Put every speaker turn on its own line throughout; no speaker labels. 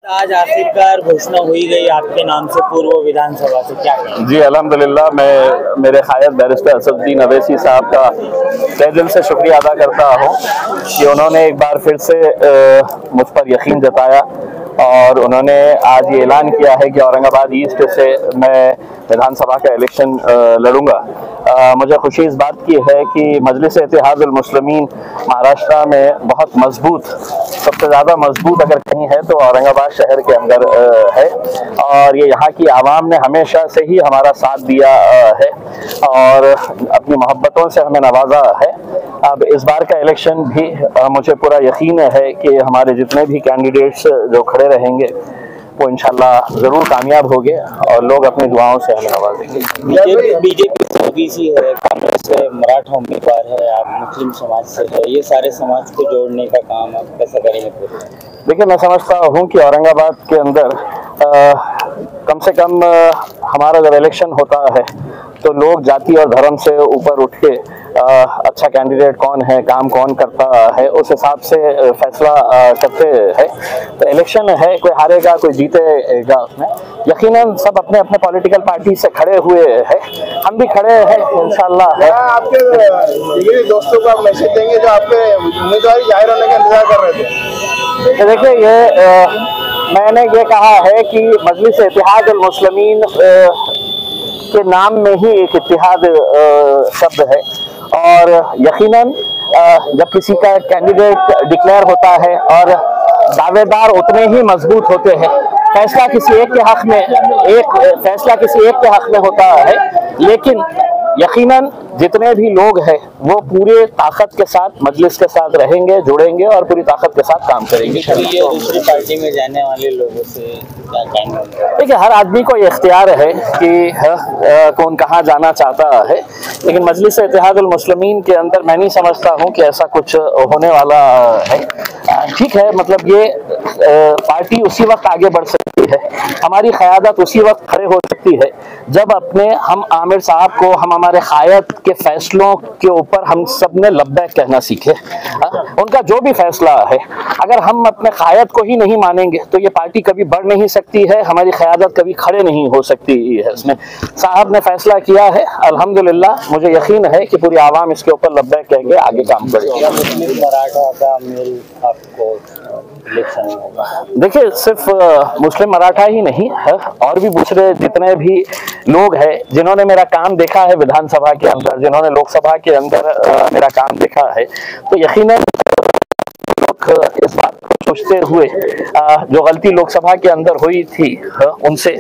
आज आखिरकार घोषणा हुई गई आपके नाम से पूर्व विधानसभा से, क्या कहें?
जी अल्हम्दुलिल्लाह, मैं मेरे कायद बैरिस्टर असदुद्दीन अवैसी साहब का तहे दिल से शुक्रिया अदा करता हूँ कि उन्होंने एक बार फिर से मुझ पर यकीन जताया और उन्होंने आज ये ऐलान किया है कि औरंगाबाद ईस्ट से मैं विधानसभा का इलेक्शन लड़ूंगा। मुझे खुशी इस बात की है कि मजलिस इत्तेहादुल मुस्लिमीन महाराष्ट्र में बहुत मजबूत, सबसे ज़्यादा मजबूत अगर कहीं है तो औरंगाबाद शहर के अंदर है और ये यहाँ की आवाम ने हमेशा से ही हमारा साथ दिया है और अपनी मोहब्बतों से हमें नवाजा है। अब इस बार का इलेक्शन भी मुझे पूरा यकीन है कि हमारे जितने भी कैंडिडेट्स जो खड़े रहेंगे वो इंशाल्लाह ज़रूर कामयाब होंगे और लोग अपनी दुआओं से हमें नवाजेंगे।
बीजेपी से ओबीसी है, कांग्रेस से मराठा उम्मीदवार है, आप मुस्लिम समाज से है, ये सारे समाज को जोड़ने का काम आप कैसे करेंगे?
देखिए, मैं समझता हूँ कि औरंगाबाद के अंदर कम से कम हमारा जब इलेक्शन होता है तो लोग जाति और धर्म से ऊपर उठ के अच्छा कैंडिडेट कौन है, काम कौन करता है, उस हिसाब से फैसला करते हैं। तो इलेक्शन है, कोई हारेगा कोई जीतेगा, उसमें यकीनन सब अपने अपने पॉलिटिकल पार्टी से खड़े हुए हैं, हम भी खड़े हैं इंशाल्लाह।
आपके दोस्तों को आप मैसेज देंगे जो आपके उम्मीदवार जाहिर होने का इंतजार कर रहे थे?
देखिए, ये मैंने ये कहा है कि मजलिस इत्तेहादुल मुस्लिमीन के नाम में ही एक इत्तेहाद शब्द है और यकीनन जब किसी का कैंडिडेट डिक्लेयर होता है और दावेदार उतने ही मजबूत होते हैं, फैसला किसी एक के हक में होता है, लेकिन यकीनन जितने भी लोग हैं वो पूरे ताकत के साथ मजलिस के साथ रहेंगे, जुड़ेंगे और पूरी ताकत के साथ काम करेंगे।
ये दूसरी पार्टी में जाने वाले लोगों से क्या कहना?
देखिए, हर आदमी को ये इख्तियार है कि कौन कहाँ जाना चाहता है, लेकिन मजलिस इत्तेहादुल मुस्लिमीन के अंदर मैं नहीं समझता हूँ कि ऐसा कुछ होने वाला है। ठीक है, मतलब ये पार्टी उसी वक्त आगे बढ़ सकती है, हमारी क़यादत उसी वक्त खड़े हो सकती है जब हम आमिर साहब को, हम हमारे कायद के फैसलों के ऊपर हम सब ने लब्बैक कहना सीखे। उनका जो भी फैसला है, अगर हम अपने कायद को ही नहीं मानेंगे तो ये पार्टी कभी बढ़ नहीं सकती है, हमारी क़यादत कभी खड़े नहीं हो सकती है। इसमें साहब ने फैसला किया है, अल्हम्दुलिल्लाह मुझे यकीन है कि पूरी आवाम इसके ऊपर लब्बैक कह के आगे काम करेगी।
मराठा का मेल आपको इलेक्शन में होगा?
देखिए, सिर्फ मुस्लिम मराठा ही नहीं है, और भी दूसरे जितने भी लोग हैं जिन्होंने मेरा काम देखा है विधानसभा के अंदर, जिन्होंने लोकसभा के अंदर मेरा काम देखा है, तो यकीनन लोग इस बात को सोचते हुए जो गलती लोकसभा के अंदर हुई थी उनसे,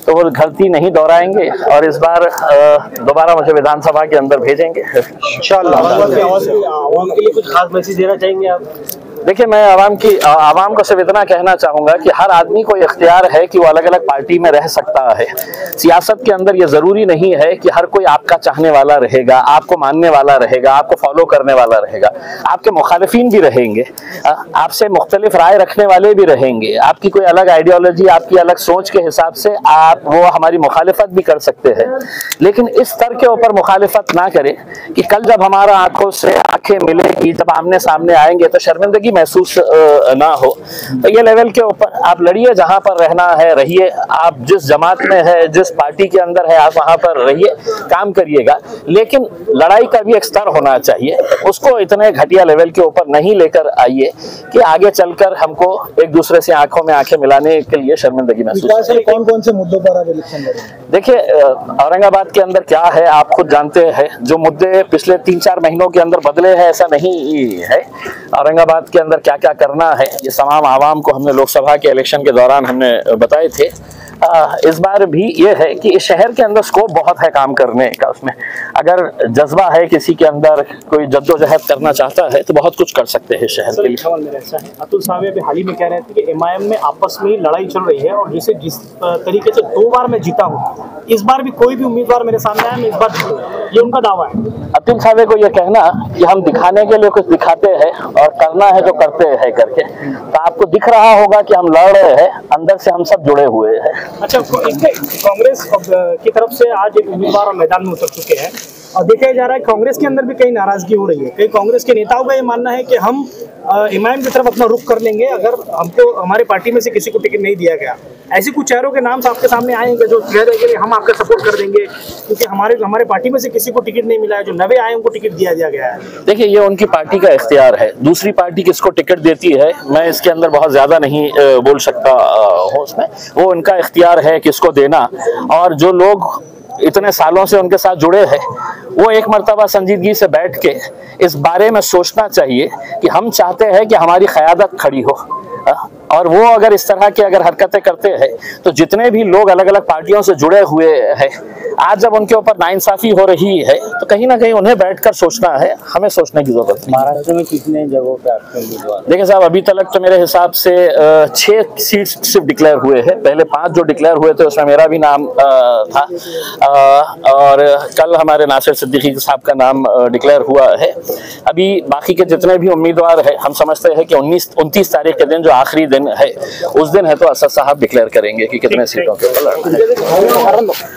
तो वो गलती नहीं दोहराएंगे और इस बार दोबारा मुझे विधानसभा के अंदर भेजेंगे इंशाअल्लाह।
आवाम के लिए कुछ खास मैसेज देना चाहेंगे आप?
देखिए, मैं आवाम को सिर्फ इतना कहना चाहूँगा कि हर आदमी को इख्तियार है कि वो अलग अलग पार्टी में रह सकता है। सियासत के अंदर ये ज़रूरी नहीं है कि हर कोई आपका चाहने वाला रहेगा, आपको मानने वाला रहेगा, आपको फॉलो करने वाला रहेगा। आपके मुखालिफिन भी रहेंगे, आपसे मुख्तलिफ राय रखने वाले भी रहेंगे, आपकी कोई अलग आइडियोलॉजी, आपकी अलग सोच के हिसाब से वो हमारी मुखालिफत भी कर सकते हैं, लेकिन इस स्तर के ऊपर मुखालिफत ना करें कि कल जब हमारा आंखों से आंखें मिलेगी, जब आमने सामने आएंगे तो शर्मिंदगी महसूस ना हो। तो ये लेवल के ऊपर आप लड़िए, जहां पर रहना है रहिए, आप जिस जमात में है, जिस पार्टी के अंदर है, आप वहां पर रहिए, काम करिएगा, लेकिन लड़ाई का भी एक स्तर होना चाहिए। उसको इतने घटिया लेवल के ऊपर नहीं लेकर आइए कि आगे चलकर हमको एक दूसरे से आंखों में आंखें मिलाने के लिए शर्मिंदगी महसूस।
कौन कौन से मुद्दों पर आप इलेक्शन लड़ेंगे?
देखिए, औरंगाबाद के अंदर क्या है आप खुद जानते हैं, जो मुद्दे पिछले 3-4 महीनों के अंदर बदले हैं ऐसा नहीं है। औरंगाबाद के अंदर क्या क्या करना है ये तमाम आवाम को हमने लोकसभा के इलेक्शन के दौरान हमने बताए थे। इस बार भी ये है कि इस शहर के अंदर स्कोप बहुत है काम करने का। उसमें अगर जज्बा है किसी के अंदर, कोई जद्दोजहद करना चाहता है तो बहुत कुछ कर सकते हैं शहर के लिए।
सवाल मेरा ऐसा है, अतुल साहब अभी हाल ही में कह रहे थे कि एमआईएम में आपस में लड़ाई चल रही है और जिस तरीके से 2 बार मैं जीता हूँ, इस बार भी कोई भी उम्मीदवार मेरे सामने आया मैं इस बार जीतूं, ये उनका दावा है।
अतुल साहब को ये कहना कि हम दिखाने के लिए कुछ दिखाते हैं और करना है जो करते हैं करके, तो आपको दिख रहा होगा कि हम लड़ रहे हैं, अंदर से हम सब जुड़े हुए हैं।
अच्छा, कांग्रेस की तरफ से आज एक उम्मीदवार मैदान में उतर चुके हैं, और देखा जा रहा है कांग्रेस के अंदर भी कई नाराजगी हो रही है। कई कांग्रेस के नेताओं का ये मानना है कि हम इमाम की तरफ अपना रुख कर लेंगे अगर हमको हमारे पार्टी में से किसी को टिकट नहीं दिया गया। ऐसे कुछ चेहरों के नाम आपके सामने आएंगे जो कह रहे हैं हम आपका सपोर्ट कर देंगे क्योंकि हमारे पार्टी में से किसी को टिकट नहीं मिला है, जो नवे आए उनको टिकट दिया गया है।
देखिए, ये उनकी पार्टी का इख्तियार है, दूसरी पार्टी किसको टिकट देती है मैं इसके अंदर बहुत ज्यादा नहीं बोल सकता हूँ उसमें। वो उनका इख्तियार है किसको देना, और जो लोग इतने सालों से उनके साथ जुड़े हैं वो एक मर्तबा संजीदगी से बैठ के इस बारे में सोचना चाहिए कि हम चाहते हैं कि हमारी क़यादत खड़ी हो, और वो अगर इस तरह की अगर हरकतें करते हैं तो जितने भी लोग अलग अलग पार्टियों से जुड़े हुए हैं आज जब उनके ऊपर नाइंसाफी हो रही है तो कहीं ना कहीं उन्हें बैठकर सोचना है, हमें सोचने की जरूरत है।
महाराष्ट्र में कितने जगहों पे आपके उम्मीदवार?
देखिए साहब, अभी तक तो मेरे हिसाब से 6 सीट्स सिर्फ डिक्लेयर हुए हैं। पहले 5 जो डिक्लेयर हुए थे उसमें मेरा भी नाम था, और कल हमारे नासिर सिद्दीकी साहब का नाम डिक्लेयर हुआ है। अभी बाकी के जितने भी उम्मीदवार हैं हम समझते हैं कि 29 तारीख के दिन जो आखिरी दिन है उस दिन है तो असद साहब डिक्लेयर करेंगे कि कितने सीटों के ऊपर लड़ना है।